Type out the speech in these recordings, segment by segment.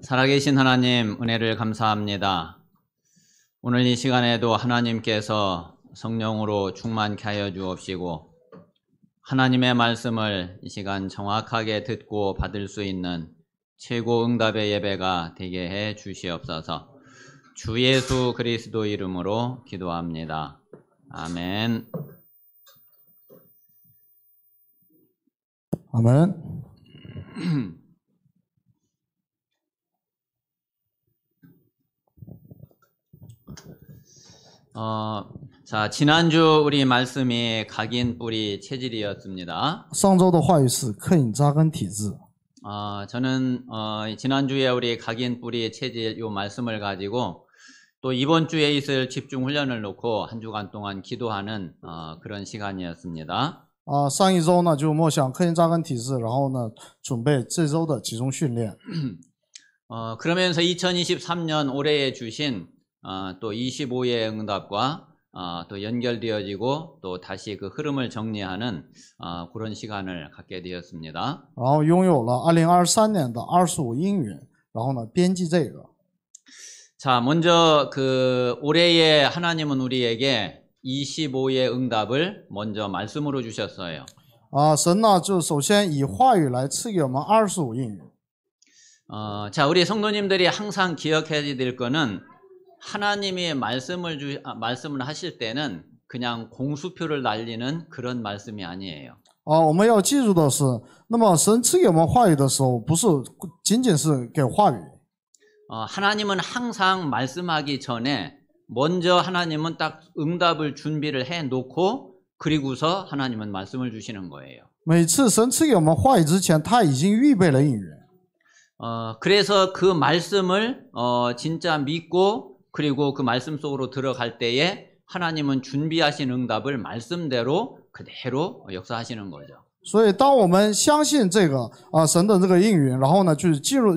살아계신 하나님, 은혜를 감사합니다. 오늘 이 시간에도 하나님께서 성령으로 충만케 하여 주옵시고 하나님의 말씀을 이 시간 정확하게 듣고 받을 수 있는 최고 응답의 예배가 되게 해 주시옵소서. 주 예수 그리스도 이름으로 기도합니다. 아멘. 아멘. 자, 지난주 우리 말씀이 각인 뿌리 체질이었습니다. 上周的话语是刻印扎根体质。 저는 지난주에 우리 각인 뿌리 체질 요 말씀을 가지고 또 이번 주에 있을 집중 훈련을 놓고 한 주간 동안 기도하는 그런 시간이었습니다. 上一周呢就默想刻印扎根体质，然后呢准备这周的集中训练。 그러면서 2023년 올해에 주신 또 25의 응답과 또 연결되어지고 또 다시 그 흐름을 정리하는 그런 시간을 갖게 되었습니다. 然后拥有了2023年的25应允，然后呢编辑这个。 자, 먼저 그 올해에 하나님은 우리에게 25의 응답을 먼저 말씀으로 주셨어요. 神呢就首先以话语来赐给我们25应允。 자, 우리 성도님들이 항상 기억해야 될 거는 하나님이 말씀을 하실 때는 그냥 공수표를 날리는 그런 말씀이 아니에요. 我们要记住的是，那么神赐给我们话语的时候，不是仅仅是给话语。 하나님은 항상 말씀하기 전에 먼저 하나님은 딱 응답을 준비를 해 놓고 그리고서 하나님은 말씀을 주시는 거예요. 每次神赐给我们话语之前，他已经预备了应允。 그래서 그 말씀을 진짜 믿고 그리고 그 말씀 속으로 들어갈 때에 하나님은 준비하신 응답을 말씀대로 그대로 역사하시는 거죠. 所以当我们相信这个神的这个应允，然后呢就是进入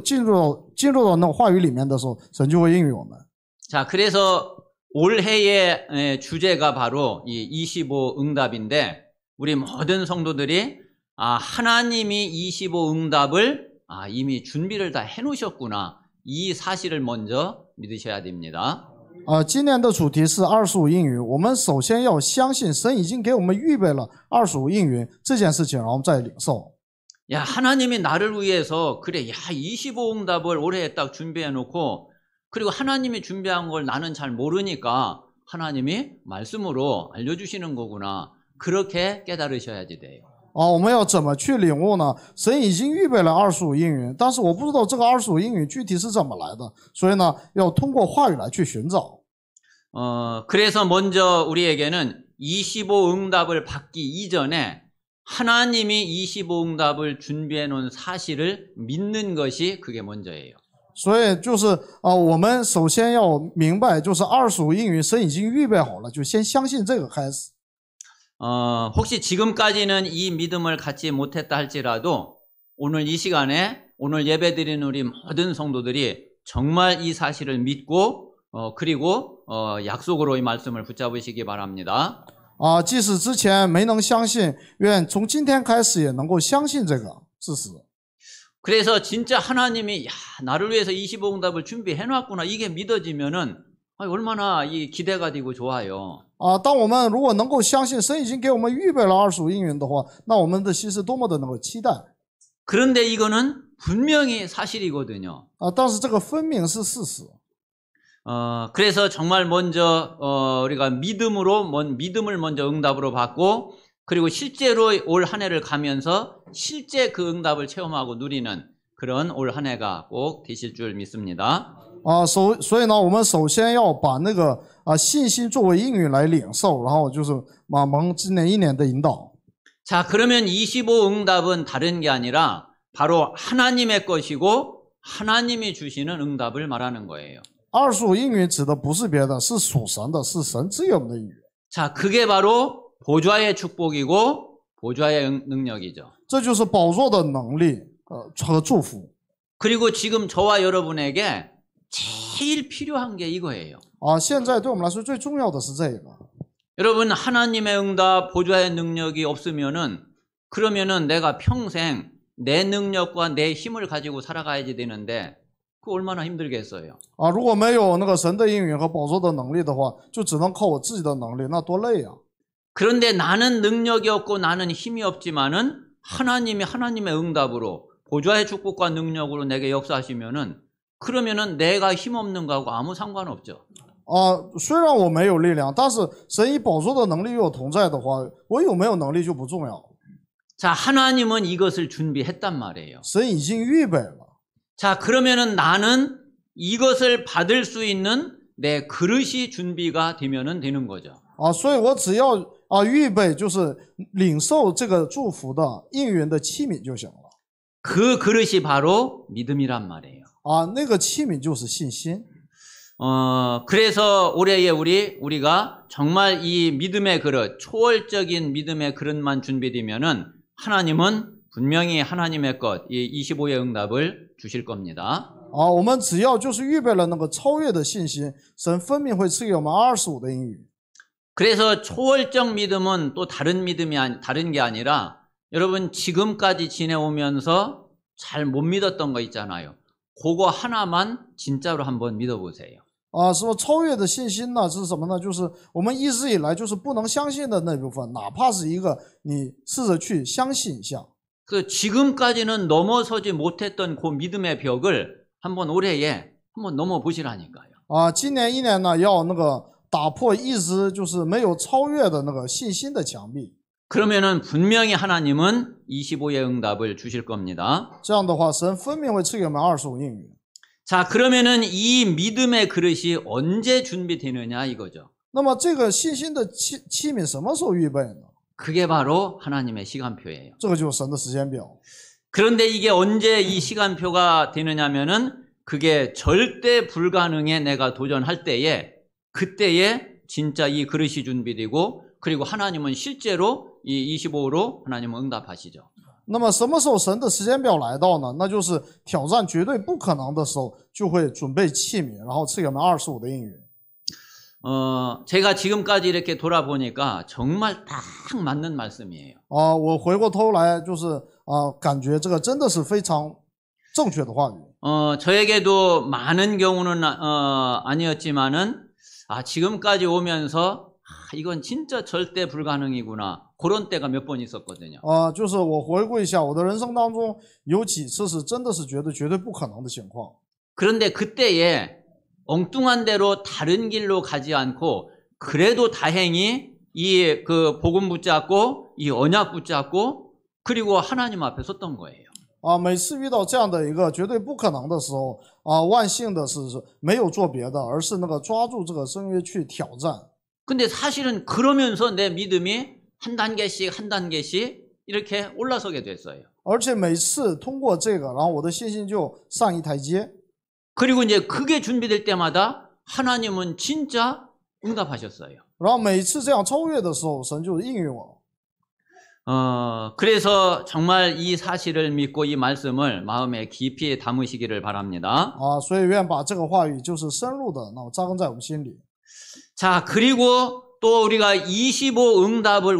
到那个话语里面的时候，神就会应允我们。 자, 그래서 올해의 주제가 바로 이 25 응답인데 우리 모든 성도들이 하나님이 25 응답을 이미 준비를 다 해놓으셨구나. 이 사실을 먼저 믿으셔야 됩니다. 今年的主题是25应允，我们首先要相信神已经给我们预备了25应允这件事情，然后我们再领受。 야, 하나님이 나를 위해서 그래, 야, 25 응답을 올해에 딱 준비해 놓고 그리고 하나님이 준비한 걸 나는 잘 모르니까 하나님이 말씀으로 알려주시는 거구나. 그렇게 깨달으셔야지 돼요. 我们要怎么去领悟呢？神已经预备了25应允，但是我不知道这个25应允具体是怎么来的，所以呢，要通过话语来去寻找。 그래서 먼저 우리에게는 25 응답을 받기 이전에 하나님이 25 응답을 준비해 놓은 사실을 믿는 것이 그게 먼저예요. 所以就是我们首先要明白，就是25应允神已经预备好了，就先相信这个开始。 혹시 지금까지는 이 믿음을 갖지 못했다 할지라도 오늘 이 시간에 오늘 예배드리는 우리 모든 성도들이 정말 이 사실을 믿고 그리고 약속으로 이 말씀을 붙잡으시기 바랍니다. 即使之前没能相信，愿从今天开始也能够相信这个事实。 그래서 진짜 하나님이 야, 나를 위해서 25 응답을 준비해 놨구나 이게 믿어지면은 얼마나 이 기대가 되고 좋아요. 当我们如果能够相信神已经给我们预备了25应允的话，那我们的心是多么的能够期待。 그런데 이거는 분명히 사실이거든요. 但是这个分明是事实。 그래서 정말 먼저 우리가 믿음을 먼저 응답으로 받고 그리고 실제로 올 한 해를 가면서 실제 그 응답을 체험하고 누리는 그런 올 한 해가 꼭 되실 줄 믿습니다. 所以呢，我们首先要把那个信心作为应允来领受，然后就是蒙今年一年的引导。 자, 그러면 25 응답은 다른 게 아니라 바로 하나님의 것이고 하나님이 주시는 응답을 말하는 거예요. 25应允指的不是别的，是属神的，是神赐给我们的应允。 자, 그게 바로 보좌의 축복이고 보좌의 능력이죠. 这就是宝座的能力和祝福。 그리고 지금 저와 여러분에게 제일 필요한 게 이거예요. 现在对我们来说最重要的是这个。 여러분 하나님의 응답 보좌의 능력이 없으면은 그러면은 내가 평생 내 능력과 내 힘을 가지고 살아가야지 되는데 그 얼마나 힘들겠어요. 啊，如果没有那个神的应允和宝座的能力的话，就只能靠我自己的能力，那多累呀！ 그런데 나는 능력이 없고 나는 힘이 없지만은 하나님의 응답으로 보좌의 축복과 능력으로 내게 역사하시면은 그러면은 내가 힘없는 거하고 아무 상관없죠. 啊，虽然我没有力量，但是神以宝座的能力与我同在的话，我有没有能力就不重要。 자, 하나님은 이것을 준비했단 말이에요. 神已经预备了。 자, 그러면은 나는 이것을 받을 수 있는 내 그릇이 준비가 되면은 되는 거죠. 啊，所以我只要预备，就是领受这个祝福的应允的器皿就行了。 그 그릇이 바로 믿음이란 말이에요. 啊，那个器皿就是信心。 그래서 올해에 우리가 정말 이 믿음의 그릇, 초월적인 믿음의 그릇만 준비되면은 하나님은 분명히 하나님의 것, 이 25의 응답을 주실 겁니다. 啊，我们只要就是预备了那个超越的信心，神分明会赐给我们25的应允。 그래서 초월적 믿음은 또 다른 게 아니라 여러분 지금까지 지내오면서 잘 못 믿었던 거 있잖아요. 그거 하나만 진짜로 한번 믿어보세요. 啊，什么超越的信心呢？是什么呢？就是我们一直以来就是不能相信的那部分，哪怕是一个，你试着去相信一下。 그 지금까지는 넘어서지 못했던 그 믿음의 벽을 한번 올해에 한번 넘어보시라니까요. 啊，今年一年呢，要那个打破一直就是没有超越的那个信心的墙壁。 그러면은 분명히 하나님은 25의 응답을 주실 겁니다. 这样的话，神分明会赐给我们25应允。 자, 그러면은 이 믿음의 그릇이 언제 준비되느냐 이거죠. 那么这个信心的器皿什么时候预备呢？ 그게 바로 하나님의 시간표예요. 这个就是神的时间表。 그런데 이게 언제 이 시간표가 되느냐면은 그게 절대 불가능에 내가 도전할 때에 그때에 진짜 이 그릇이 준비되고 그리고 하나님은 실제로 이 25로 하나님은 응답하시죠. 那么什么时候神的时间表来到呢？那就是挑战绝对不可能的时候，就会准备器皿，然后赐给我们25的应允。 제가 지금까지 이렇게 돌아보니까 정말 딱 맞는 말씀이에요. 啊，我回过头来就是感觉这个真的是非常正确的话语。 저에게도 많은 경우는 아니었지만은 지금까지 오면서 이건 진짜 절대 불가능이구나. 그런 때가 몇 번 있었거든요. 就是我回顾一下我的人生当中有几次是真的是觉得绝对不可能的情况。 그런데 그때에 엉뚱한 대로 다른 길로 가지 않고 그래도 다행히 이 그 복음 붙잡고 이 언약 붙잡고 그리고 하나님 앞에 섰던 거예요. 每次遇到这样的一个绝对不可能的时候，万幸的是没有做别的，而是那个抓住这个圣约去挑战。 근데 사실은 그러면서 내 믿음이 한 단계씩 이렇게 올라서게 됐어요. 而且每次通过这个，然后我的信心就上一台阶。 그리고 이제 그게 준비될 때마다 하나님은 진짜 응답하셨어요. 然后每次这样超越的时候，神就应允我。 그래서 정말 이 사실을 믿고 이 말씀을 마음에 깊이 담으시기를 바랍니다. 所以愿把这个话语就是深入的扎根在我们心里。 자, 그리고 또 우리가 25 응답을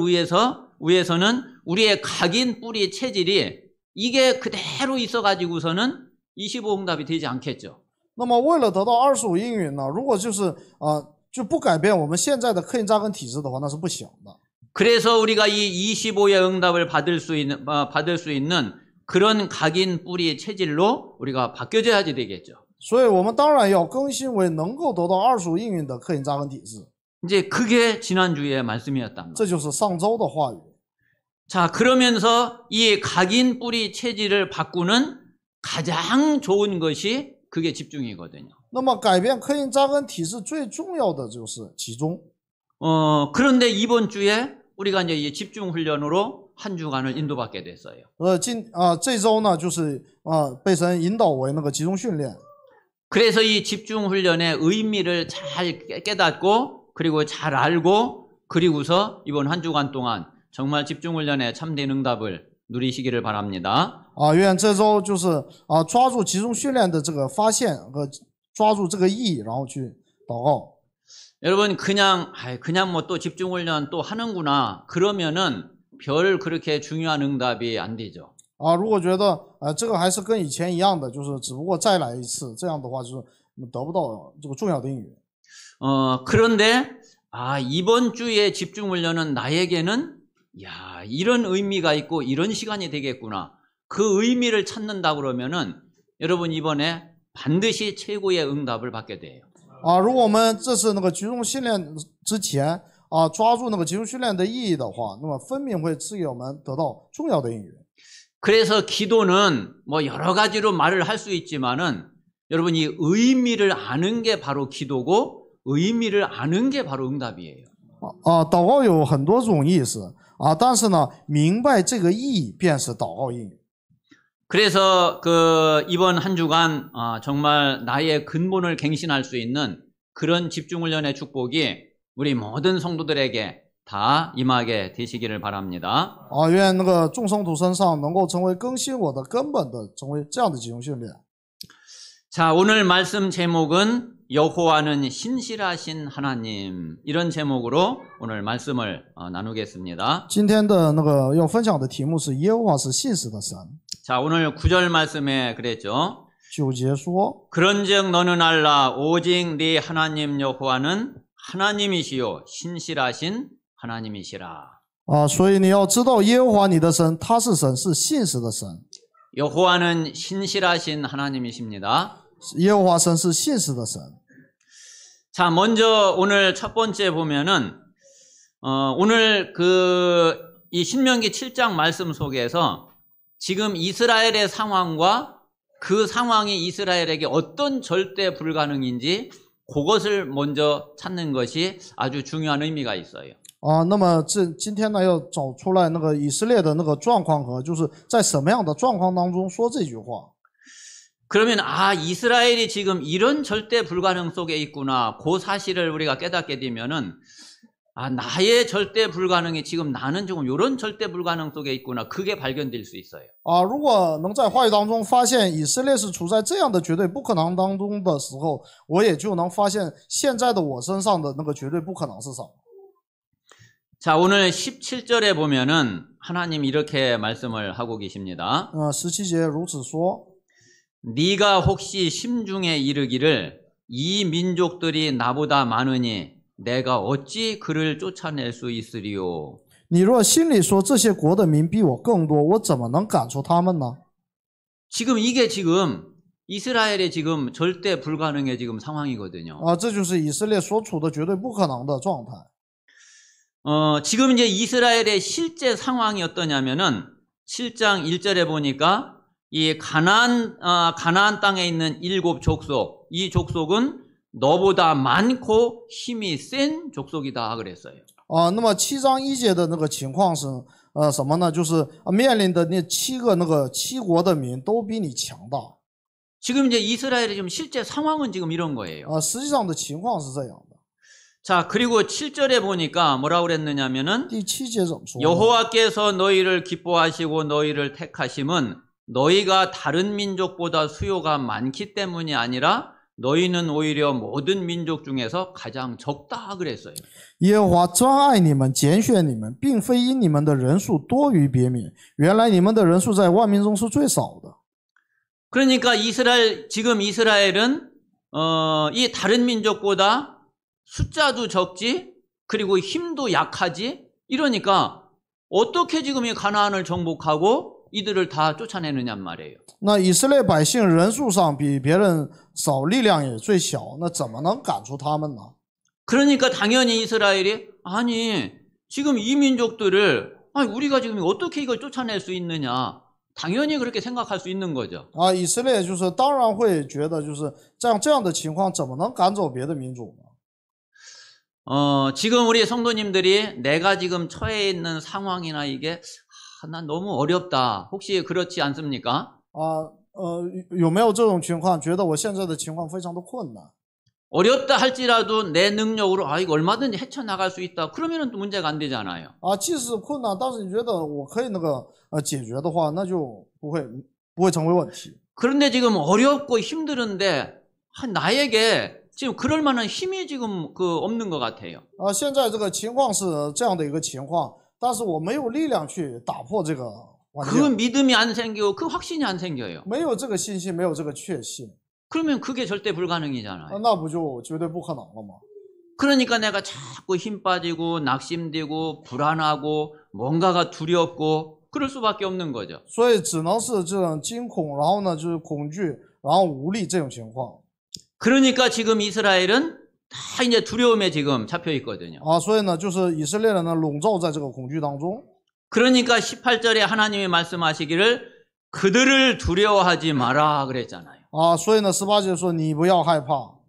위해서는 우리의 각인 뿌리 체질이 이게 그대로 있어가지고서는 25 응답이 되지 않겠죠. 那么为了得到25应允呢，如果就是就不改变我们现在的刻印扎根体制的话，那是不行的。 그래서 우리가 이 25의 응답을 받을 수 있는 그런 각인 뿌리 체질로 우리가 바뀌어져야지 되겠죠. 所以我们当然要更新为能够得到25应允的刻印扎根体制。 이제 그게 지난주의 말씀이었단 말이에요. 这就是上周的话语。 자, 그러면서 이 각인 뿌리 체질을 바꾸는 가장 좋은 것이 그게 집중이거든요. 那么改变刻印扎根体制最重要的就是集中。 그런데 이번 주에 우리가 이제 이 집중 훈련으로 한 주간을 인도받게 됐어요. 这周呢就是被神引导为那个集中训练。 그래서 이 집중 훈련의 의미를 잘 깨닫고 그리고 잘 알고 그리고서 이번 한 주간 동안 정말 집중 훈련의 참된 응답을 누리시기를 바랍니다. 愿这周就是抓住集中训练的这个发现和抓住这个意义，然后去祷告。 여러분 그냥 뭐 또 집중 훈련 또 하는구나 그러면은 별 그렇게 중요한 응답이 안 되죠. 啊，如果觉得这个还是跟以前一样的，就是只不过再来一次，这样的话就是得不到这个重要的应允。 그런데 이번 주의 집중 훈련은 나에게는 야, 이런 의미가 있고 이런 시간이 되겠구나. 그 의미를 찾는다 그러면은 여러분 이번에 반드시 최고의 응답을 받게 돼요. 如果我们这次那个集中训练之前抓住那个集中训练的意义的话，那么分明会赐给我们得到重要的应允。 그래서 기도는 뭐 여러 가지로 말을 할 수 있지만은 여러분 이 의미를 아는 게 바로 기도고 의미를 아는 게 바로 응답이에요. 祷告有很多种意思但是呢，明白这个意义便是祷告应允。 그래서 이번 한 주간 정말 나의 근본을 갱신할 수 있는 그런 집중훈련의 축복이 우리 모든 성도들에게 다 임하게 되시기를 바랍니다. 愿那个众圣徒身上能够成为更新我的根本的，成为这样的集中训练。 자, 오늘 말씀 제목은 여호와는 신실하신 하나님, 이런 제목으로 오늘 말씀을 나누겠습니다. 今天的那个要分享的题目是耶和华是信实的神。 자, 오늘 9절 말씀에 그랬죠. 9节说 그런즉 너는 알라 오직 네 하나님 여호와는 하나님이시요 신실하신 하나님이시라. 所以你要知道耶和华你的神，他是神，是信实的神。 여호와는 신실하신 하나님이십니다. 耶和华神是信实的神。 자, 먼저 오늘 첫 번째 보면은 오늘 이 신명기 7장 말씀 속에서 지금 이스라엘의 상황과 그 상황이 이스라엘에게 어떤 절대 불가능인지 그것을 먼저 찾는 것이 아주 중요한 의미가 있어요. 那么今天呢，要找出来那个以色列的那个状况和就是在什么样的状况当中说这句话。 그러면 이스라엘이 지금 이런 절대 불가능 속에 있구나. 그 사실을 우리가 깨닫게 되면은 나의 절대 불가능이 지금 나는 지금 이런 절대 불가능 속에 있구나. 그게 발견될 수 있어요. 如果能在话语当中发现以色列是处在这样的绝对不可能当中的时候，我也就能发现现在的我身上的那个绝对不可能是什么。 자, 오늘 17절에 보면은 하나님 이렇게 말씀을 하고 계십니다. 17节如此说 네가 혹시 심중에 이르기를 이 민족들이 나보다 많으니 내가 어찌 그를 쫓아낼 수 있으리요. 你若心里说这些国的民比我更多，我怎么能赶出他们呢？ 지금 이게 지금 이스라엘의 지금 절대 불가능의 지금 상황이거든요. 这就是以色列所处的绝对不可能的状态。 지금 이제 이스라엘의 실제 상황이 어떠냐면은 7장 1절에 보니까 이 가나안 땅에 있는 7 족속, 이 족속은 너보다 많고 힘이 센 족속이다 그랬어요. 那么7章1节的那个情况是什么呢？就是面临的那7国的民都比你强大。 지금 이제 이스라엘의 지금 실제 상황은 지금 이런 거예요. 实际上的情况是这样的。 자, 그리고 7절에 보니까 뭐라고 그랬느냐면은 第7节怎么说？ 여호와께서 너희를 기뻐하시고 너희를 택하심은 너희가 다른 민족보다 수요가 많기 때문이 아니라 너희는 오히려 모든 민족 중에서 가장 적다 그랬어요. 耶和华专爱你们，拣选你们，并非因你们的人数多于别民。原来你们的人数在万民中是最少的。 그러니까 지금 이스라엘은 이 다른 민족보다 숫자도 적지, 그리고 힘도 약하지. 이러니까 어떻게 지금 이 가나안을 정복하고 이들을 다 쫓아내느냔 말이에요. 那以色列百姓人数上比别人少，力量也最小，那怎么能赶出他们呢？ 그러니까 당연히 이스라엘이 아니 지금 이 민족들을 우리가 지금 어떻게 이걸 쫓아낼 수 있느냐. 당연히 그렇게 생각할 수 있는 거죠. 以色列就是当然会觉得就是这样的情况怎么能赶走别的民族呢？ 지금 우리 성도님들이 내가 지금 처해 있는 상황이나 이게 난 너무 어렵다. 혹시 그렇지 않습니까? 有没有这种情况？觉得我现在的情况非常的困难。 어렵다 할지라도 내 능력으로 이거 얼마든지 헤쳐나갈 수 있다. 그러면은 또 문제가 안 되잖아요. 即使困难，但是你觉得我可以解决的话，那就不会成为问题。 그런데 지금 어렵고 힘들은데 나에게 지금 그럴 만한 힘이 지금 없는 것 같아요. 现在这个情况是这样的一个情况，但是我没有力量去打破这个그 믿음이 안 생기고 그 확신이 안 생겨요. 没有这个信心，没有这个确信， 그러면 그게 절대 불가능이잖아요. 那不就绝对不可能了吗？ 그러니까 내가 자꾸 힘 빠지고 낙심되고 불안하고 뭔가가 두렵고 그럴 수밖에 없는 거죠. 所以只能是这种惊恐，然后呢就是恐惧，然后无力这种情况 그러니까 지금 이스라엘은 다 이제 두려움에 지금 잡혀 있거든요. 啊，所以呢就是以色列人呢笼罩在这个恐惧当中。 그러니까 18절에 하나님이 말씀하시기를 그들을 두려워하지 마라 그랬잖아요. 啊，所以呢18节说你不要害怕。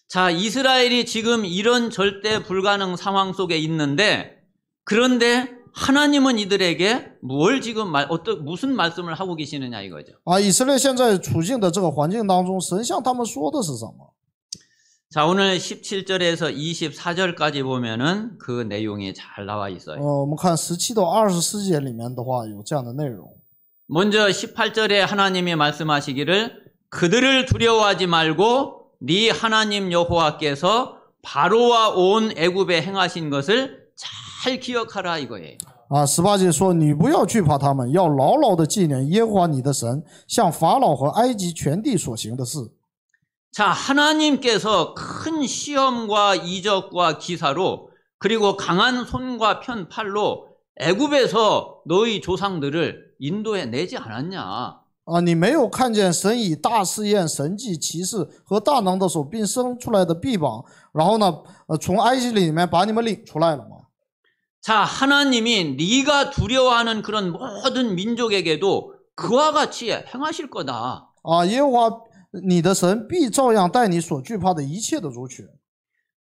자, 이스라엘이 지금 이런 절대 불가능 상황 속에 있는데 그런데 하나님은 이들에게 뭘 지금 무슨 말씀을 하고 계시느냐 이거죠. 啊，以色列现在处境的这个环境当中，神向他们说的是什么？ 자, 오늘 17절에서 24절까지 보면은 그 내용이 잘 나와 있어요. 我们看17到24节里面的话有这样的内容。 먼저 18절에 하나님이 말씀하시기를 그들을 두려워하지 말고 네 하나님 여호와께서 바로와 온 애굽에 행하신 것을 잘 기억하라 이거예요. 啊，18节说你不要惧怕他们，要牢牢的纪念耶和华你的神向法老和埃及全地所行的事。 자, 하나님께서 큰 시험과 이적과 기사로 그리고 강한 손과 편 팔로 애굽에서 너희 조상들을 인도해 내지 않았냐? 啊，你没有看见神以大试验、神迹、奇事和大能的手，并生出来的臂膀，然后呢，从埃及里面把你们领出来了吗？ 자, 하나님이 네가 두려워하는 그런 모든 민족에게도 그와 같이 행하실 거다. 啊，耶和华你的神必照样待你所惧怕的一切的族群。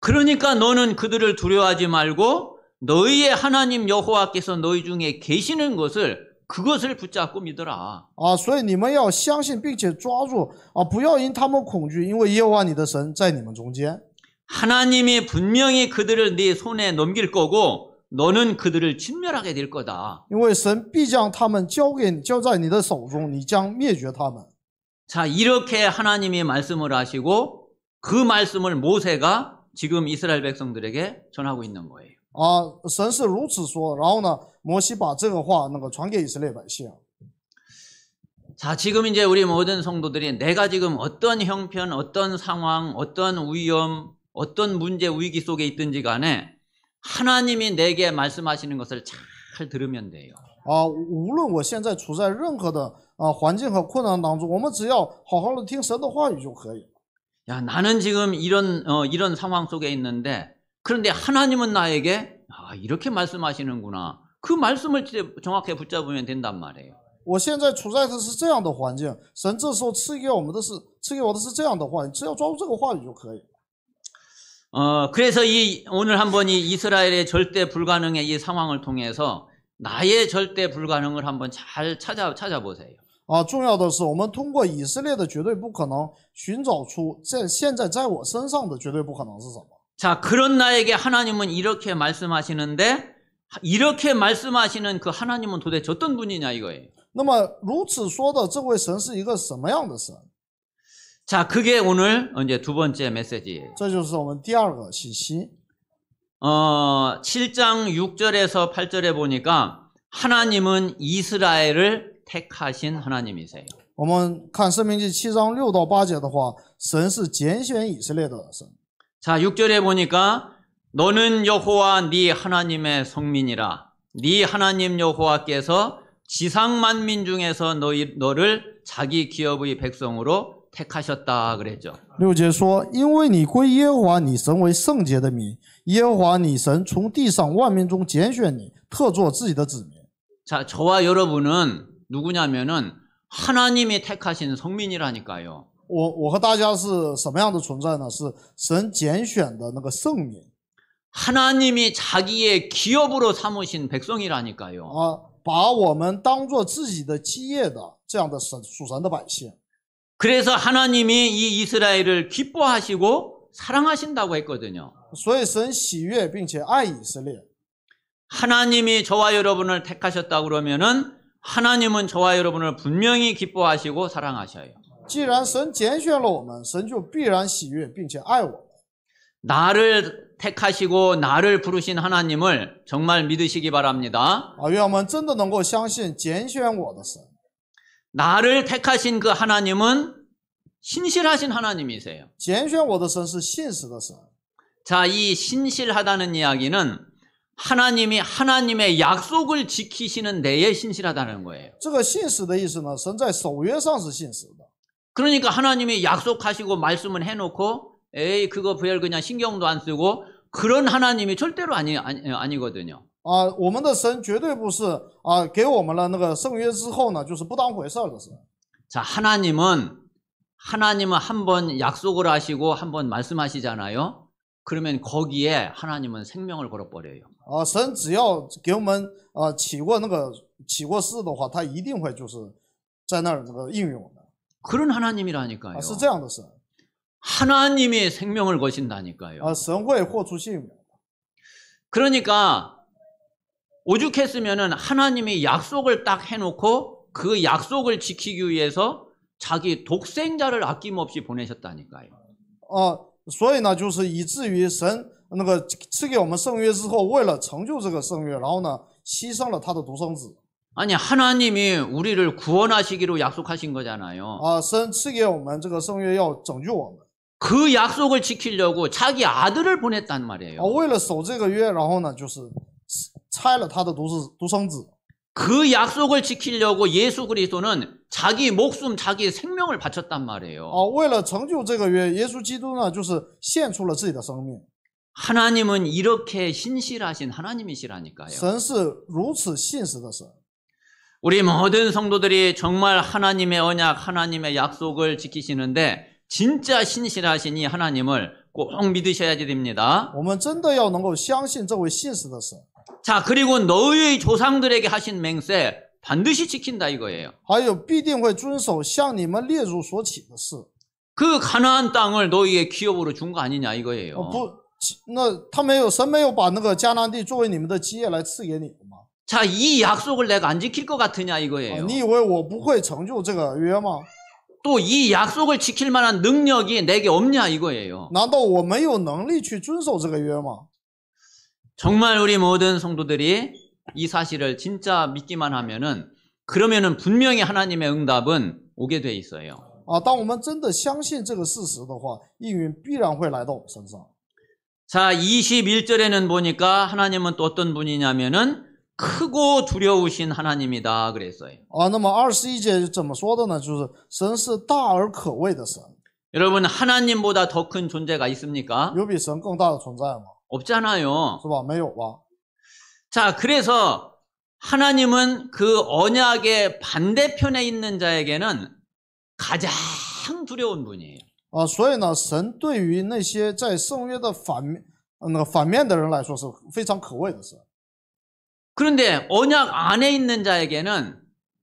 그러니까 너는 그들을 두려워하지 말고 너희의 하나님 여호와께서 너희 중에 계시는 것을 그것을 붙잡고 믿어라. 啊，所以你们要相信并且抓住啊，不要因他们恐惧，因为耶和华你的神在你们中间。 하나님이 분명히 그들을 네 손에 넘길 거고 너는 그들을 진멸하게 될 거다. 因为神必将他们交在你的手中，你将灭绝他们。 자, 이렇게 하나님이 말씀을 하시고 그 말씀을 모세가 지금 이스라엘 백성들에게 전하고 있는 거예요. 啊，神是如此说，然后呢，摩西把这个话传给以色列百姓。 자, 지금 이제 우리 모든 성도들이 내가 지금 어떤 형편, 어떤 상황, 어떤 위험, 어떤 문제, 위기 속에 있든지 간에 하나님이 내게 말씀하시는 것을 잘 들으면 돼요. 啊，无论我现在处在任何的环境和困难当中，我们只要好好的听神的话语就可以。 야, 나는 지금 이런 상황 속에 있는데 그런데 하나님은 나에게 이렇게 말씀하시는구나. 그 말씀을 정확히 붙잡으면 된단 말이에요. 我现在处在的是这样的环境，神这时候赐给我的是这样的话语，只要抓住这个话语就可以。 그래서 오늘 한번 이 이스라엘의 절대 불가능의 이 상황을 통해서 나의 절대 불가능을 한번 잘 찾아보세요. 啊，重要的是我们通过以色列的绝对不可能，寻找出现在在我身上的绝对不可能是什么。 자, 그런 나에게 하나님은 이렇게 말씀하시는데 이렇게 말씀하시는 그 하나님은 도대체 어떤 분이냐 이거예요. 那么如此说的这位神是一个什么样的神？ 자, 그게 오늘 이제 두 번째 메시지예요. 这就是我们第二个信息。 7장 6절에서 8절에 보니까 하나님은 이스라엘을 택하신 하나님이세요. 我们看申命记7章6到8节的话，神是拣选以色列的神。 자, 6절에 보니까 너는 여호와 네 하나님의 성민이라. 네 하나님 여호와께서 지상 만민 중에서 너를 자기 기업의 백성으로 택하셨다 그랬죠. 6节说，因为你归耶和华你神为圣洁的民，耶和华你神从地上万民中拣选你，特作自己的子民。 자, 저와 여러분은 누구냐면은 하나님이 택하신 성민이라니까요. 我和大家是什么样的存在呢？是神拣选的那个圣民。 하나님이 자기의 기업으로 삼으신 백성이라니까요. 啊，把我们当作自己的基业的这样的属神的百姓。 그래서 하나님이 이 이스라엘을 기뻐하시고 사랑하신다고 했거든요. 所以神喜悦并且爱以色列。 하나님이 저와 여러분을 택하셨다고 그러면은 하나님은 저와 여러분을 분명히 기뻐하시고 사랑하셔요. 既然神拣选了我们，神就必然喜悦并且爱我们。 나를 택하시고 나를 부르신 하나님을 정말 믿으시기 바랍니다. 愿我们真的能够相信拣选我的神。 나를 택하신 그 하나님은 신실하신 하나님이세요. 拣选我的神是信实的神。 자, 이 신실하다는 이야기는 하나님이 하나님의 약속을 지키시는 데에 신실하다는 거예요. 这个信实的意思呢，神在守约上是信实的。 그러니까 하나님이 약속하시고 말씀을 해놓고 에이 그거 부열 그냥 신경도 안 쓰고 그런 하나님이 절대로 아니거든요. 我们的神绝对不是给我们了那个圣约之后呢，就是不当回事的神。 자, 하나님은 한번 약속을 하시고 한번 말씀하시잖아요. 그러면 거기에 하나님은 생명을 걸어버려요. 神只要给我们起过誓的话，他一定会就是在那儿这个应用的。 그런 하나님이라니까요. 是这样的神。 하나님이 생명을 거신다니까요. 神会豁出性命。 그러니까 오죽했으면은 하나님이 약속을 딱 해놓고 그 약속을 지키기 위해서 자기 독생자를 아낌없이 보내셨다니까요. 所以呢，就是以至于神那个赐给我们圣约之后，为了成就这个圣约，然后呢，牺牲了他的独生子。 아니 하나님이 우리를 구원하시기로 약속하신 거잖아요. 神赐给我们这个圣约要拯救我们。 그 약속을 지키려고 자기 아들을 보냈단 말이에요. 为了守这个约，然后呢，就是差了他的独生子。 그 약속을 지키려고 예수 그리스도는 자기 목숨, 자기 생명을 바쳤단 말이에요. 为了成就这个约，耶稣基督呢，就是献出了自己的生命。 하나님은 이렇게 신실하신 하나님이시라니까요. 神是如此信实的神。 우리 모든 성도들이 정말 하나님의 언약, 하나님의 약속을 지키시는데 진짜 신실하신 이 하나님을 꼭 믿으셔야 됩니다. 我们真的要能够相信这位信实的神。 자, 그리고 너희의 조상들에게 하신 맹세 반드시 지킨다 이거예요. 还有必定会遵守向你们列祖所起的事。 그 가나안 땅을 너희의 기업으로 준 거 아니냐 이거예요. 那神没有把那个迦南地作为你们的基业来赐给你们吗？ 자, 이 약속을 내가 안 지킬 것 같으냐 이거예요. 你以为我不会成就这个约吗？ 또 이 약속을 지킬 만한 능력이 내게 없냐 이거예요. 难道我没有能力去遵守这个约吗？ 정말 우리 모든 성도들이 이 사실을 진짜 믿기만 하면은 그러면은 분명히 하나님의 응답은 오게 돼 있어요. 当我们真的相信这个事实的话，应允必然会来到我们身上。 자, 21절에는 보니까 하나님은 또 어떤 분이냐면은 크고 두려우신 하나님이다 그랬어요. 那么21节怎么说的呢？就是神是大而可畏的神。 여러분 하나님보다 더 큰 존재가 있습니까? 有比神更大的存在吗？ 없잖아요. 是吧？没有吧？ 자, 그래서 하나님은 그 언약의 반대편에 있는 자에게는 가장 두려운 분이에요. 所以呢，神对于那些在圣约的反面的人来说是非常可畏的神。 그런데 언약 안에 있는 자에게는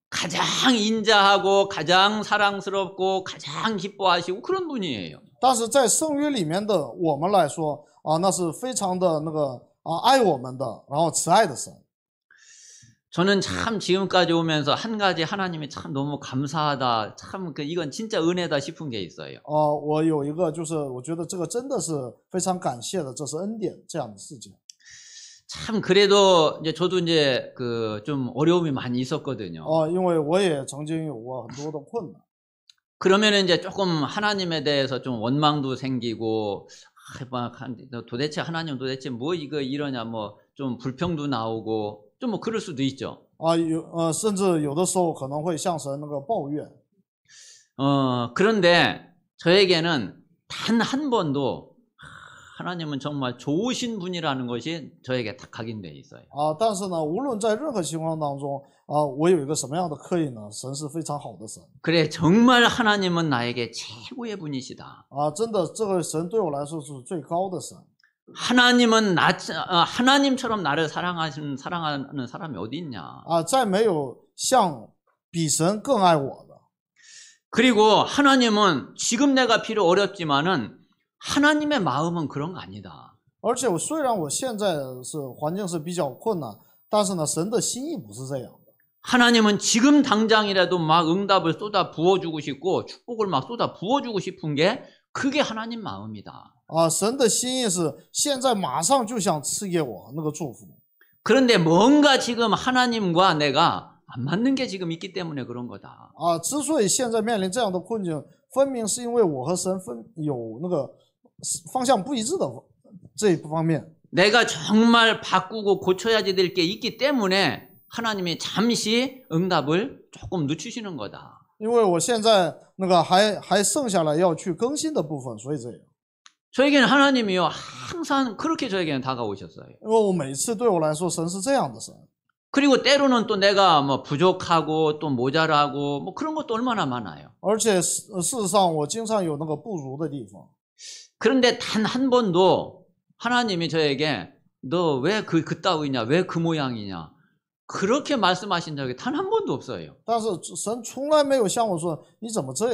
가장 인자하고 가장 사랑스럽고 가장 기뻐하시고 그런 분이에요. 但是在圣约里面的我们来说那是非常的那个爱我们的，然后慈爱的神。 저는 참 지금까지 오면서 한 가지 하나님이 참 너무 감사하다, 참 이건 진짜 은혜다 싶은 게 있어요. 我有一个就是我觉得这个真的是非常感谢的，这是恩典这样的事情。 참 그래도 이제 저도 이제 그 좀 어려움이 많이 있었거든요. 因为我也曾经有过很多的困难。 그러면은 이제 조금 하나님에 대해서 좀 원망도 생기고 도대체 하나님 도대체 뭐 이거 이러냐 뭐 좀 불평도 나오고 좀 뭐 그럴 수도 있죠. 甚至有的时候可能会向神那个抱怨。 그런데 저에게는 단 한 번도 하나님은 정말 좋으신 분이라는 것이 저에게 다 각인되어 있어요. 但是呢，无论在任何情况当中我有一个什么样的刻印呢？神是非常好的神。 그래 정말 하나님은 나에게 최고의 분이시다. 真的这个神对我来说是最高的神。 하나님은 하나님처럼 나를 사랑하는 사람이 어디 있냐? 再没有像比神更爱我的。 그리고 하나님은 지금 내가 비록 어렵지만은 하나님의 마음은 그런 거 아니다. 而且虽然我现在是环境是比较困难，但是呢，神的心意不是这样的。 하나님은 지금 당장이라도 막 응답을 쏟아 부어주고 싶고 축복을 막 쏟아 부어주고 싶은 게 그게 하나님 마음이다. 神的心意是现在马上就想赐给我那个祝福。 그런데 뭔가 지금 하나님과 내가 안 맞는 게 지금 있기 때문에 그런 거다. 之所以现在面临这样的困境，分明是因为我和神有那个方向不一致的这一方面。 내가 정말 바꾸고 고쳐야 될 게 있기 때문에 하나님이 잠시 응답을 조금 늦추시는 거다. 因为我现在那个还剩下来要去更新的部分，所以这样。 저에게는 하나님이요 항상 그렇게 저에게는 다가오셨어요. 因为我每次对我来说，神是这样的神。 그리고 때로는 또 내가 뭐 부족하고 또 모자라고 뭐 그런 것도 얼마나 많아요. 而且事实上，我经常有那个不足的地方。 그런데 단 한 번도 하나님이 저에게 너 왜 그따위냐, 왜 그 모양이냐 그렇게 말씀하신 적이 단 한 번도 없어요. 但是神从来没有向我说你怎么这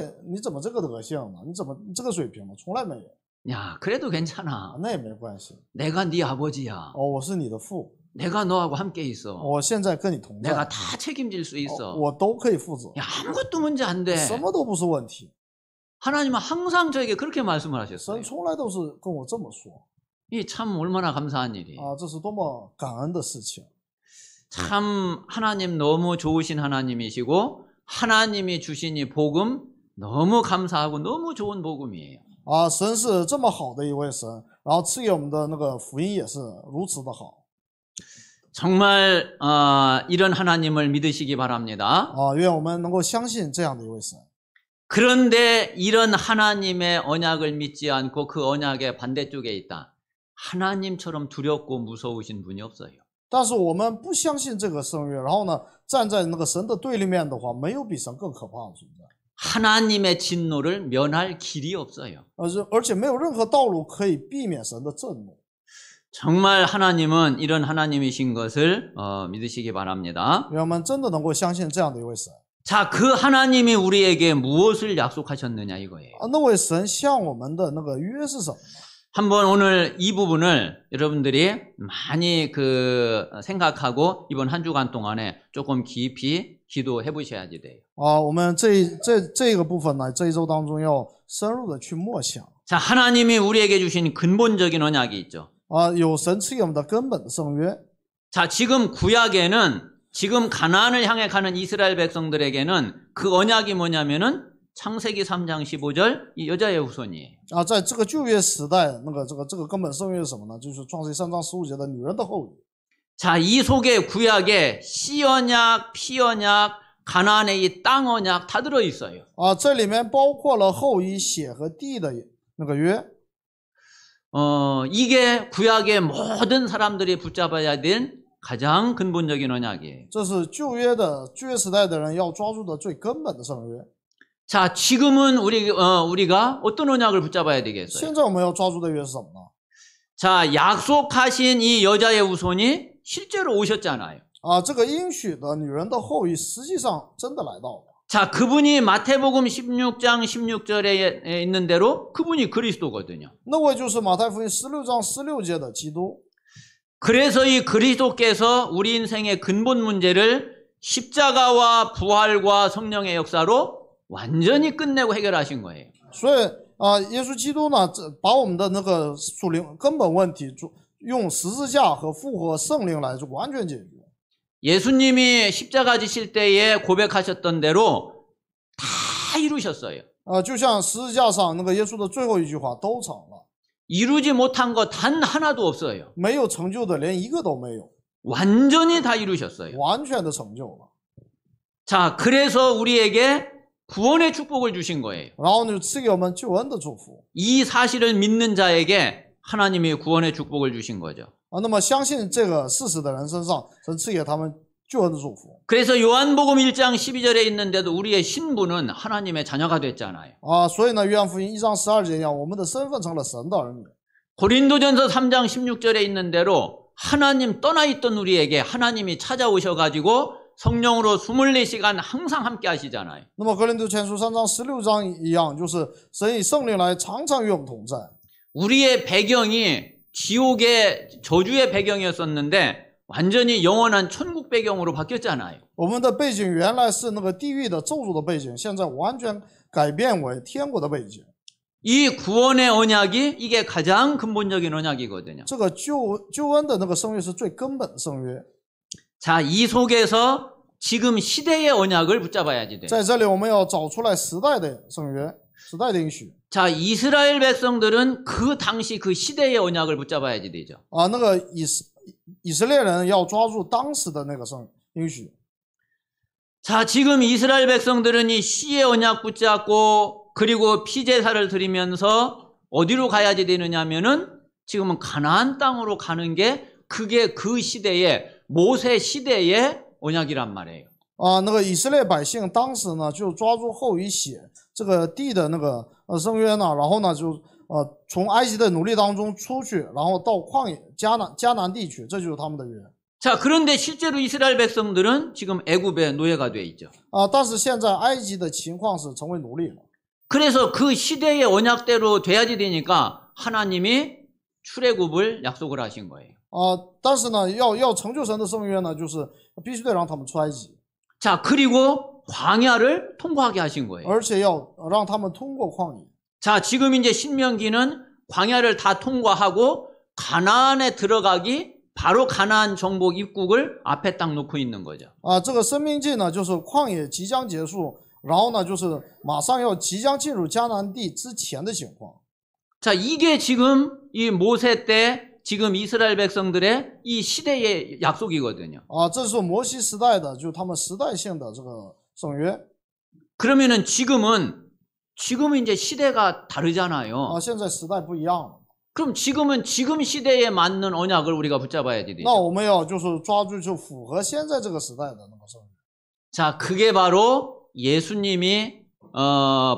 个德行呢？你怎么这个水平呢？从来没有。 야, 그래도 괜찮아. 那也没关系。 내가 네 아버지야. 我是你的父， 내가 너하고 함께 있어. 我现在跟你同在， 내가 다 책임질 수 있어. 我都可以负责， 야, 아무것도 문제 안 돼. 什么都不是问题。 하나님은 항상 저에게 그렇게 말씀을 하셨어요. 神从来都是跟我这么说。 이 참 얼마나 감사한 일이. 这是多么感恩的事情。 참 하나님 너무 좋으신 하나님이시고 하나님이 주신 이 복음 너무 감사하고 너무 좋은 복음이에요. 神是这么好的一位神，然后赐给我们的那个福音也是如此的好。 정말 이런 하나님을 믿으시기 바랍니다. 愿我们能够相信这样的一位神。 그런데 이런 하나님의 언약을 믿지 않고 그 언약의 반대쪽에 있다. 하나님처럼 두렵고 무서우신 분이 없어요. 但是我们不相信这个圣约，然后呢，站在那个神的对立面的话，没有比神更可怕的存在。 하나님의 진노를 면할 길이 없어요. 而且没有任何道路可以避免神的震怒。 정말 하나님은 이런 하나님이신 것을 믿으시기 바랍니다. 愿我们真的能够相信这样的一位神。 자, 그 하나님이 우리에게 무엇을 약속하셨느냐 이거예요. 那位神向我们的那个约是什么呢？ 한번 오늘 이 부분을 여러분들이 많이 생각하고 이번 한 주간 동안에 조금 깊이 기도해 보셔야지 돼요. 我们这个部分呢，这一周当中要深入的去默想。 자, 하나님이 우리에게 주신 근본적인 언약이 있죠. 有神赐给我们的根本的圣约。 자, 지금 구약에는 지금 가나안을 향해 가는 이스라엘 백성들에게는 그 언약이 뭐냐면은 창세기 3장 15절 이 여자의 후손이에요. 在这个旧约时代，那个这个根本圣约是什么呢？就是创世记3章15节的女人的后裔。 자, 이 속에 구약에 씨 언약, 피 언약, 가나안의 이 땅 언약 다 들어 있어요. 这里面包括了后裔血和地的那个约。 이게 구약의 모든 사람들이 붙잡아야 될 가장 근본적인 언약이에요. 这是旧约时代的人要抓住的最根本的圣约。 자, 지금은 우리가 어떤 언약을 붙잡아야 되겠어요? 现在我们要抓住的约是什么呢？ 자, 약속하신 이 여자의 후손이 실제로 오셨잖아요. 这个应许的女人的后裔实际上真的来到了。 자, 그분이 마태복음 16장 16절에 있는 대로 그분이 그리스도거든요. 那位就是马太福音16章16节的基督。 그래서 이 그리스도께서 우리 인생의 근본 문제를 십자가와 부활과 성령의 역사로 완전히 끝내고 해결하신 거예요. 所以耶稣基督呢，把我们的那个属灵根本问题用十字架和复活圣灵来完全解决。 예수님이 십자가 지실 때에 고백하셨던 대로 다 이루셨어요. 就像十字架上那个耶稣的最后一句话都成了， 이루지 못한 거 단 하나도 없어요. 没有成就的连一个都没有， 완전히 다 이루셨어요. 完全的成就了。 자, 그래서 우리에게 구원의 축복을 주신 거예요. 然后呢，赐给我们救恩的祝福。 이 사실을 믿는 자에게 하나님이 구원의 축복을 주신 거죠. 那么相信这个事实的人身上，神赐给他们救恩的祝福。 그래서 요한복음 1장 12절에 있는데도 우리의 신분은 하나님의 자녀가 됐잖아요. 所以呢，约翰福音1章12节一样，我们的身份成了神的儿女。 고린도전서 3장 16절에 있는 대로 하나님 떠나 있던 우리에게 하나님이 찾아오셔가지고 성령으로 24시간 항상 함께 하시잖아요. 那么格林多前书3章16章一样，就是神以圣灵来常常与我们同在。 우리의 배경이 지옥의 저주의 배경이었었는데 완전히 영원한 천국 배경으로 바뀌었잖아요. 我们的背景原来是那个地狱的咒诅的背景，现在完全改变为天国的背景。 이 구원의 언약이 이게 가장 근본적인 언약이거든요. 这个救恩的那个圣约是最根本的圣约。 자, 이 속에서 지금 시대의 언약을 붙잡아야지 돼요. 在这里我们要找出来时代的圣约，时代的应许。 자, 이스라엘 백성들은 그 당시 그 시대의 언약을 붙잡아야지 되죠. 啊，那个以色列人要抓住当时的那个圣应许。 자, 지금 이스라엘 백성들은 이 시의 언약 붙잡고 그리고 피제사를 드리면서 어디로 가야지 되느냐면은 지금은 가나안 땅으로 가는 게 그게 그 시대의 모세 시대의 언약이란 말이에요. 啊，那个以色列百姓当时呢就抓住后以血这个地的那个圣约呢，然后呢就从埃及的奴隶当中出去，然后到旷野迦南地区，这就是他们的约。 자, 그런데 실제로 이스라엘 백성들은 지금 애굽의 노예가 돼 있죠. 啊，但是现在埃及的情况是成为奴隶了。 그래서 그 시대의 언약대로 돼야지 되니까 하나님이 출애굽을 약속을 하신 거예요. 啊，但是呢，要成就神的圣约呢，就是必须得让他们出埃及， 자, 그리고 광야를 통과하게 하신 거예요. 而且要让他们通过旷野。 자, 지금 이제 신명기는 광야를 다 통과하고 가나안에 들어가기 바로 가나안 정복 입국을 앞에 딱 놓고 있는 거죠. 啊，这个申命记呢，就是旷野即将结束，然后呢，就是马上要即将进入迦南地之前的情况。 자, 이게 지금 이 모세 때 지금 이스라엘 백성들의 이 시대의 약속이거든요. 啊，这是摩西时代的，就是他们时代性的这个圣约。 그러면은 지금은 이제 시대가 다르잖아요. 啊，现在时代不一样了。 그럼 지금은 지금 시대에 맞는 언약을 우리가 붙잡아야지 되죠. 那我们要就是抓住就符合现在这个时代的那个圣约。 자, 그게 바로 예수님이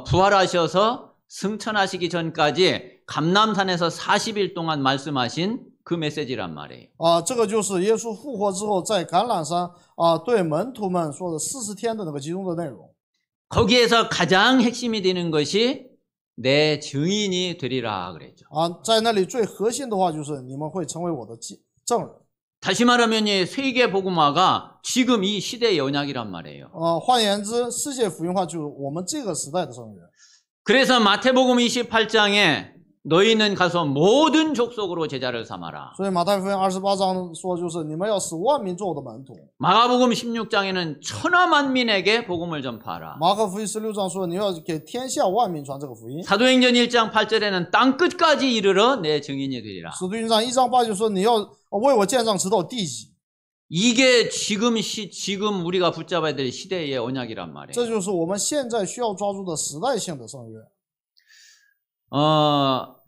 부활하셔서 승천하시기 전까지 감람산에서 40일 동안 말씀하신 그 메시지란 말이에요. 啊，这个就是耶稣复活之后在橄榄山啊对门徒们说的40天的那个集中的内容。 거기에서 가장 핵심이 되는 것이 내 증인이 되리라 그랬죠. 啊，在那里最核心的话就是你们会成为我的证人。 다시 말하면 이 세계 복음화가 지금 이 시대의 언약이란 말이에요. 换言之，世界福音化就是我们这个时代的圣约。 그래서 마태복음 28장에 너희는 가서 모든 족속으로 제자를 삼아라. 所以马太福音28章说，就是你们要使万民做我的门徒。 마가복음 16장에는 천하만민에게 복음을 전파하라. 马可福音16章说，你要给天下万民传这个福音。 사도행전 1장 8절에는 땅 끝까지 이르러 내 증인이 되리라. 使徒行传1章8就说，你要为我见证直到地极。 이게 지금 우리가 붙잡아야 될 시대의 언약이란 말이에요. 这就是我们现在需要抓住的时代性的圣约。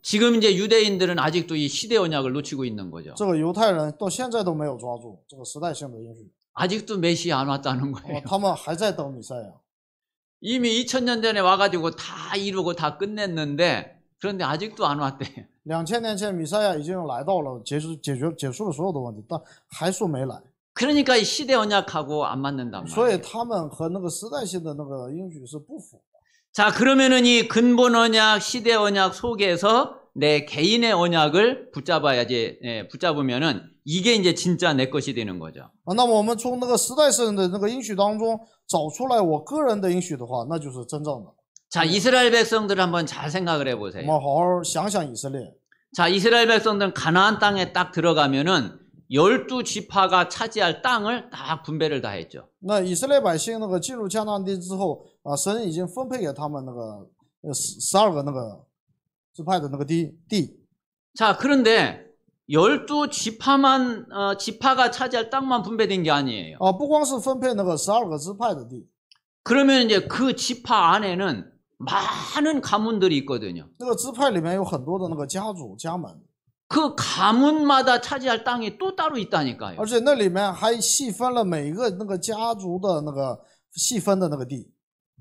지금 이제 유대인들은 아직도 이 시대 언약을 놓치고 있는 거죠. 这个犹太人到现在都没有抓住这个时代性的应许。 아직도 메시아 안 왔다는 거예요. 他们还在等弥赛亚。 이미 2000년 전에 와가지고 다 이루고 다 끝냈는데 그런데 아직도 안 왔대. 2000年前弥赛亚已经来到了，结束了所有的问题，但还说没来。 그러니까 이 시대 언약하고 안 맞는단 所以 말이에요. 他们和那个时代性的那个应许是不符。 자, 그러면은 이 근본 언약, 시대 언약 속에서 내 개인의 언약을 붙잡아야지, 붙잡으면은 이게 이제 진짜 내 것이 되는 거죠. 那么我们从那个时代性的那个应许当中找出来我个人的应许的话，那就是真正的。 자, 이스라엘 백성들 한번 잘 생각을 我 해보세요. 们好好想想以色列。 자, 이스라엘 백성들은 가나안 땅에 딱 들어가면은 12지파가 차지할 땅을 딱 분배를 다 했죠. 那以色列百姓那个进入迦南地之后啊，神已经分配给他们那个12个那个支派的那个地。 자, 그런데 12지파만 지파가 차지할 땅만 분배된 게 아니에요. 啊，不光是分配那个12个支派的地， 그러면 이제 그 지파 안에는 많은 가문들이 있거든요. 那个支派里面有很多的那个家族家门， 그 가문마다 차지할 땅이 또 따로 있다니까요. 而且那里面还细分了每一个那个家族的那个细分的那个地。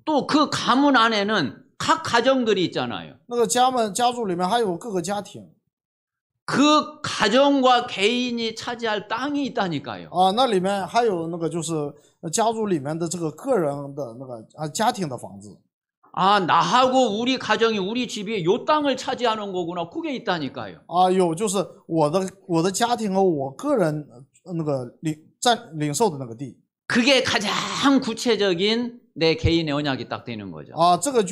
또 그 가문 안에는 각 가정들이 있잖아요. 那个家族里面还有各个家庭 그 가정과 개인이 차지할 땅이 있다니까요. 啊，那里面还有那个就是家族里面的这个个人的那个家庭的房子。 아, 나하고 우리 가정이 우리 집이 요 땅을 차지하는 거구나. 그게 있다니까요. 啊，有就是我的家庭和我个人领受的那个地。 그게 가장 구체적인 내 개인의 언약이 딱 되는 거죠. 这个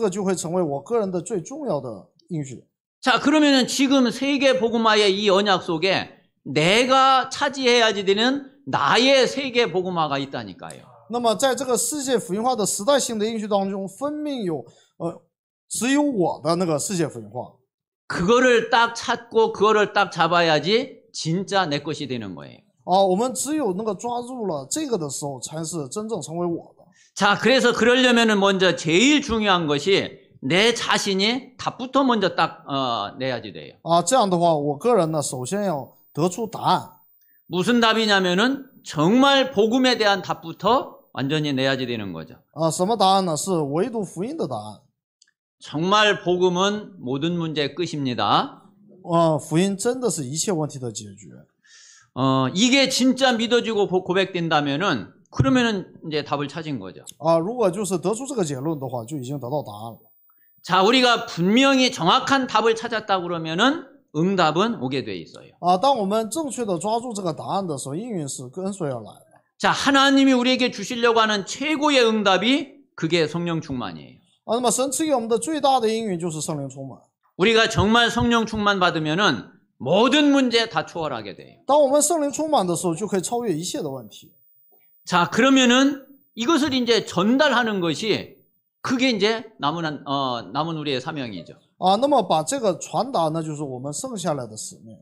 就会成为我个人的最重要的应许。 자, 그러면은 지금 세계 복음화의 이 언약 속에 내가 차지해야지 되는 나의 세계 복음화가 있다니까요. 那么在这个世界福音化的时代性的应许当中，分明有只有我的那个世界福音化。 그거를 딱 찾고 그거를 딱 잡아야지 진짜 내 것이 되는 거예요. 我们只有那个抓住了这个的时候，才是真正成为我的。 자, 그래서 그러려면은 먼저 제일 중요한 것이 내 자신이 답부터 먼저 딱 내야지 돼요. 这样的话，我个人呢，首先要得出答案。 무슨 답이냐면은 정말 복음에 대한 답부터 완전히 내야지 되는 거죠. 什么答案呢？是唯独福音的答案。 정말 복음은 모든 문제의 끝입니다. 福音真的是一切问题的解决。 이게 진짜 믿어지고 고백된다면은 그러면은 이제 답을 찾은 거죠. 如果就是得出这个结论的话，就已经得到答案了。 자, 우리가 분명히 정확한 답을 찾았다 그러면은 응답은 오게 돼 있어요. 当我们正确的抓住这个答案的时候，应允是跟随而来的。 자, 하나님이 우리에게 주시려고 하는 최고의 응답이 그게 성령 충만이에요. 那么神赐给我们的最大的应允就是圣灵充满。 우리가 정말 성령 충만 받으면은 모든 문제 다 초월하게 돼요. 当我们圣灵充满的时候，就可以超越一切的问题。 자, 그러면은 이것을 이제 전달하는 것이 그게 이제 남은 우리의 사명이죠. 那么把这个传达呢，就是我们剩下来的使命。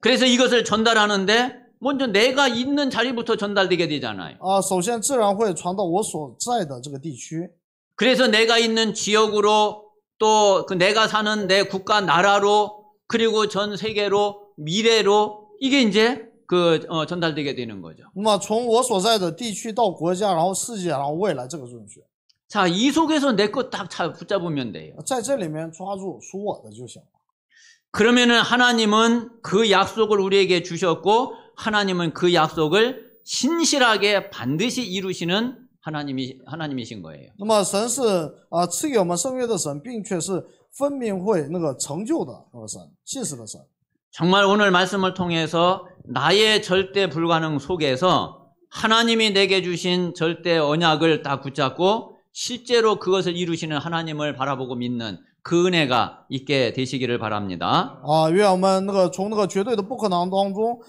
그래서 이것을 전달하는데 먼저 내가 있는 자리부터 전달되게 되잖아요. 首先自然会传到我所在的这个地区。 그래서 내가 있는 지역으로 또 그 내가 사는 내 국가 나라로 그리고 전 세계로 미래로 이게 이제 전달되게 되는 거죠. 那么从我所在的地区到国家，然后世界，然后未来这个顺序。 자, 이 속에서 내 것 딱 붙잡으면 돼요. 在这里面抓住属我的就行了。 그러면은 하나님은 그 약속을 우리에게 주셨고 하나님은 그 약속을 신실하게 반드시 이루시는 하나님이신 거예요. 那么神是赐给我们圣约的神，并且是分明会那个成就的那个神，信实的神。 정말 오늘 말씀을 통해서 나의 절대 불가능 속에서 하나님이 내게 주신 절대 언약을 다 붙잡고 실제로 그것을 이루시는 하나님을 바라보고 믿는 그 은혜가 있게 되시기를 바랍니다. 愿我们从那个绝对的不可能当中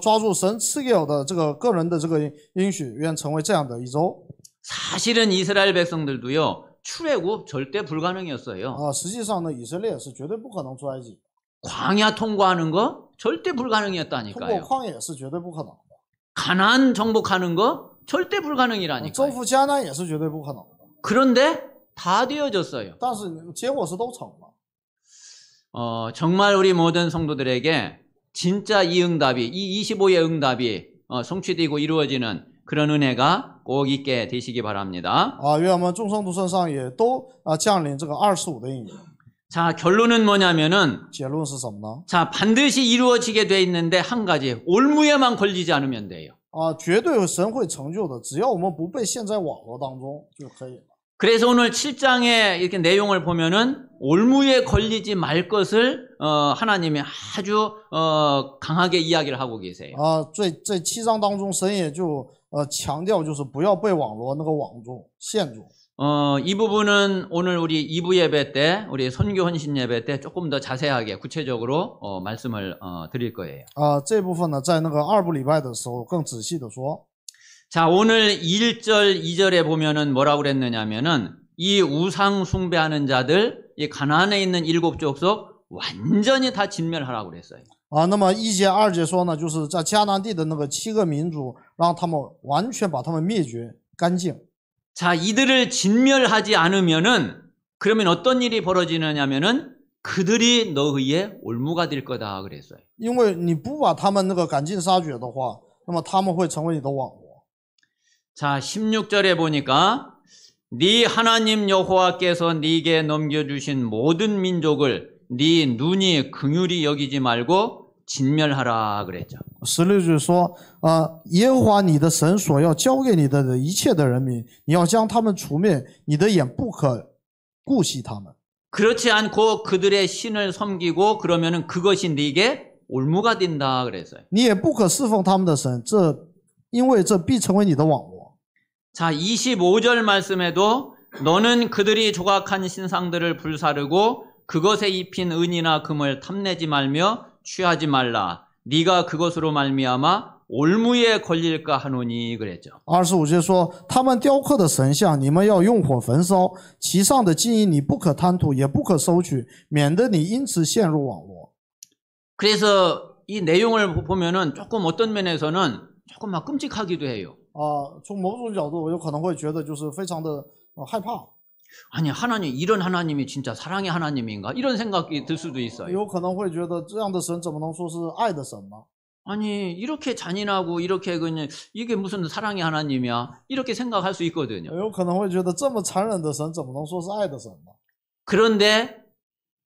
抓住神赐给我的这个个人的这个应许，愿成为这样的一周。 사실은 이스라엘 백성들도요 출애굽 절대 불가능이었어요. 实际上呢，以色列是绝对不可能出埃及。 광야 통과하는 거 절대 通过 불가능이었다니까요. 旷野是绝对不可能的。 가나안 정복하는 거 절대 征 불가능이라니까요. 服迦南也是绝对不可能的。 그런데 다 되어졌어요. 但是结果是都成了。 정말 우리 모든 성도들에게 진짜 이 응답이 이 25의 응답이 성취되고 이루어지는 그런 은혜가 꼭 있게 되시기 바랍니다. 愿我们众圣徒身上也都降临这个25的应许。 자, 결론은 뭐냐면은 结论是什么呢？ 자, 반드시 이루어지게 돼 있는데 한 가지 올무에만 걸리지 않으면 돼요. 绝对神会成就的，只要我们不被陷在网络当中就可以了。 그래서 오늘 7장의 이렇게 내용을 보면은 올무에 걸리지 말 것을 하나님이 아주 강하게 이야기를 하고 계세요. 这7章当中，神也就强调，就是不要被网络那个网中陷住。 이 부분은 오늘 우리 2부 예배 때, 우리 선교 헌신 예배 때 조금 더 자세하게 구체적으로 말씀을 드릴 거예요. 这部分呢，在那个2部礼拜的时候更仔细的说。 자, 오늘 1절, 2절에 보면은 뭐라고 그랬느냐면은 이 우상 숭배하는 자들, 이 가나안에 있는 7 족속 완전히 다 진멸하라고 그랬어요. 那么1节2节说呢，就是在迦南地的那个7个民族，让他们完全把他们灭绝干净。 자, 이들을 진멸하지 않으면은 그러면 어떤 일이 벌어지느냐면은 그들이 너희의 올무가 될 거다 그랬어요. 因为你不把他们那个赶尽杀绝的话，那么他们会成为你的网罗。 자, 16절에 보니까 네 하나님 여호와께서 네게 넘겨주신 모든 민족을 네 눈이 긍휼히 여기지 말고 진멸하라 그랬죠. 16节说，耶和华你的神所要交给你的一切的人民，你要将他们除灭，你的眼不可顾惜他们。 그렇지 않고 그들의 신을 섬기고 그러면은 그것이 네게 올무가 된다 그랬어요. 你也不可侍奉他们的神，因为这必成为你的网罗。 자, 25절 말씀에도 너는 그들이 조각한 신상들을 불사르고 그것에 입힌 은이나 금을 탐내지 말며 취하지 말라. 네가 그것으로 말미암아 올무에 걸릴까 하노니 그랬죠. 25节说，他们雕刻的神像，你们要用火焚烧，其上的金银你不可贪图，也不可收取，免得你因此陷入网罗。 그래서 이 내용을 보면은 조금 어떤 면에서는 조금 막 끔찍하기도 해요. 从某种角度，我有可能会觉得就是非常的害怕。 아니 하나님 이런 하나님이 진짜 사랑의 하나님인가 이런 생각이 들 수도 있어요. 有可能会觉得这样的神怎么能说是爱的神呢？ 아니 이렇게 잔인하고 이렇게 그냥 이게 무슨 사랑의 하나님이야 이렇게 생각할 수 있거든요. 有可能会觉得这么残忍的神怎么能说是爱的神呢？ 그런데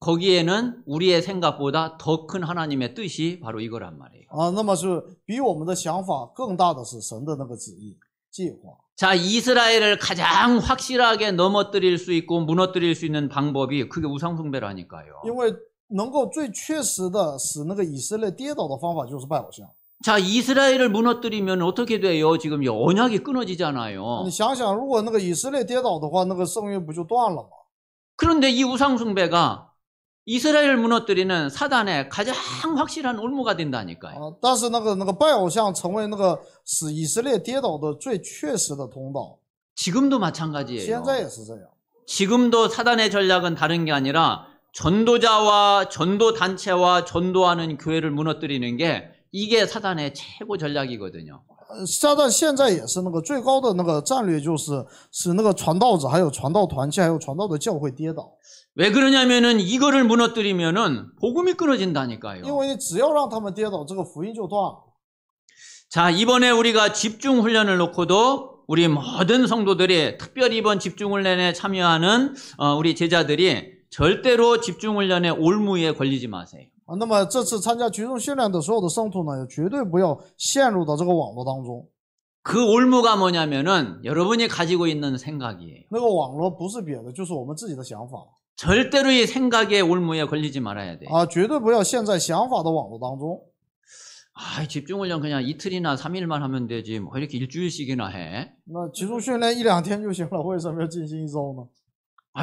거기에는 우리의 생각보다 더 큰 하나님의 뜻이 바로 이거란 말이에요. 那么是比我们的想法更大的是神的那个旨意计划。 자, 이스라엘을 가장 확실하게 넘어뜨릴 수 있고 무너뜨릴 수 있는 방법이 그게 우상숭배라니까요. 因为能够最确实的使那个以色列跌倒的方法就是拜偶像。 자, 이스라엘을 무너뜨리면 어떻게 돼요? 지금 언약이 끊어지잖아요. 你想想，如果那个以色列跌倒的话，那个圣约不就断了吗？ 그런데 이 우상숭배가 이스라엘을 무너뜨리는 사단의 가장 확실한 올무가 된다니까요. 但是那个拜偶像成为那个使以色列跌倒的最确实的通道。 지금도 마찬가지예요. 现在也是这样。 지금도 사단의 전략은 다른 게 아니라 전도자와 전도단체와 전도하는 교회를 무너뜨리는 게 이게 사단의 최고 전략이거든요. 撒旦现在也是那个最高的那个战略，就是使那个传道者、还有传道团契、还有传道的教会跌倒。 왜 그러냐면은 이거를 무너뜨리면은 복음이 因 끊어진다니까요. 为你只要让他们跌倒，这个福音就断了。 자, 이번에 우리가 집중 훈련을 놓고도 우리 모든 성도들이 특별히 이번 집중 훈련에 참여하는 우리 제자들이 절대로 집중 훈련의 올무에 걸리지 마세요. 那么这次参加集中训练的所有的圣徒呢，也绝对不要陷入到这个网络当中。 그 올무가 뭐냐면은 여러분이 가지고 있는 생각이에요. 那个网络不是别的，就是我们自己的想法。 절대로 이 생각의 올무에 걸리지 말아야 돼요. 绝对不要陷在想法的网络当中。 집중 훈련 그냥 이틀이나 3일만 하면 되지 뭐 이렇게 일주일씩이나 해. 那集中训练1-2天就行了，为什么要进行1周呢？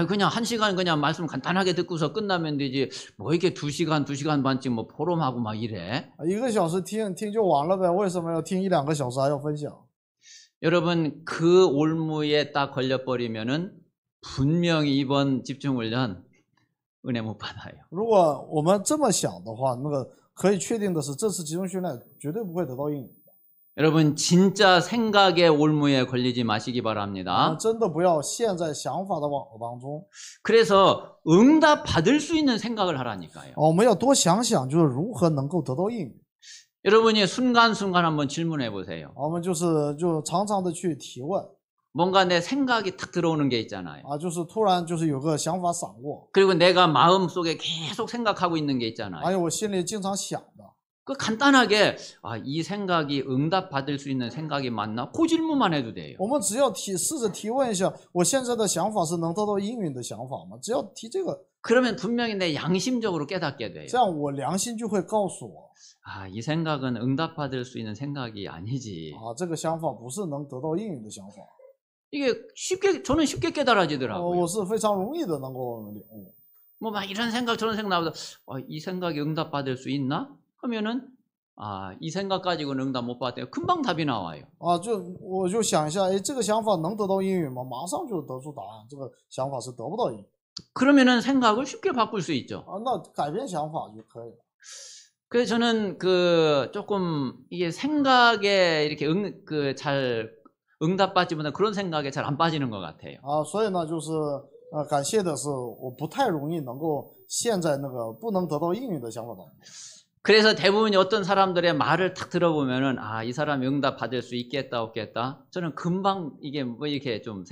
그냥 1시간 그냥 말씀 간단하게 듣고서 끝나면 되지 뭐 이렇게 2시간, 2시간 반쯤 뭐 포럼하고 막 이래. 1个小时听就完了呗，为什么要听1-2个小时还要分享？ 여러분 그 올무에 딱 걸려버리면은 분명히 이번 집중훈련 은혜 못 받아요. 如果我们这么想的话，那个可以确定的是，这次集中训练绝对不会得到应允。 여러분 진짜 생각의 올무에 걸리지 마시기 바랍니다. 真的不要陷在想法的网络当中。 그래서 응답 받을 수 있는 생각을 하라니까요. 我们要多想想，就是如何能够得到应允。 여러분이 순간순간 한번 질문해 보세요. 我们就常常的去提问。 뭔가 내 생각이 탁 들어오는 게 있잖아요. 就是突然就是有个想法闪过， 그리고 내가 마음속에 계속 생각하고 있는 게 있잖아요. 还有我心里经常想的。 그 간단하게 이 생각이 응답 받을 수 있는 생각이 맞나? 그 질문만 해도 돼요. 我们只要试着提问一下，我现在的想法是能得到应允的想法吗？只要提这个， 그러면 분명히 내 양심적으로 깨닫게 돼요. 这样我良心就会告诉我， 이 생각은 응답 받을 수 있는 생각이 아니지. 这个想法不是能得到应允的想法。 이게 저는 쉽게 깨달아지더라고요. 我是非常容易的能够领悟。 뭐 막 이런 생각 저런 생각 나보다 이 생각이 응답 받을 수 있나? 하면은 이 생각 가지고는 응답 못 받대요. 금방 답이 나와요. 我就想一下，这个想法能得到应允吗？马上就得出答案，这个想法是得不到应允。 그러면은 생각을 쉽게 바꿀 수 있죠. 那改变想法就可以了。 그래서 저는 조금 이게 생각에 이렇게 잘 응답받지 못한 그런 생각에 잘 안 빠지는 것 같아요. 所以呢，就是感谢的是，我不太容易能够陷在那个不能得到应允的想法当中。 그래서 대부분 어떤 사람들의 말을 딱 들어보면은 이 사람이 응답 받을 수 있겠다 없겠다. 저는 금방 이게 뭐 이렇게 좀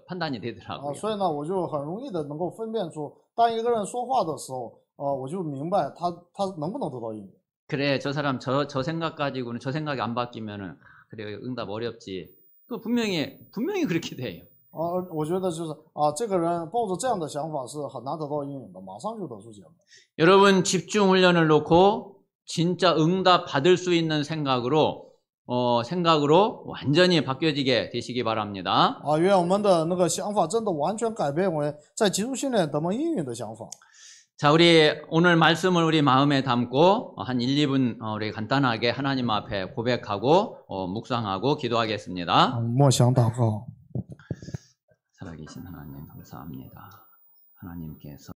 판단이 되더라고요. 所以呢，我就很容易的能够分辨出，当一个人说话的时候，我就明白他能不能得到应允。 그래 저 사람 저 생각 가지고는 저 생각이 안 바뀌면은 그래 응답 어렵지. 그 분명히 그렇게 돼요. 我觉得就是这个人抱着这样的想法是很难得到应允的，马上就得出结论。 여러분 집중 훈련을 놓고 진짜 응답 받을 수 있는 생각으로 완전히 바뀌어지게 되시기 바랍니다. 愿我们的那个想法真的完全改变为在基督训练得蒙应允的想法。 자, 우리 오늘 말씀을 우리 마음에 담고 한 1, 2분 우리 간단하게 하나님 앞에 고백하고 묵상하고 기도하겠습니다. 默想祷告。 살아계신 하나님 감사합니다. 하나님께서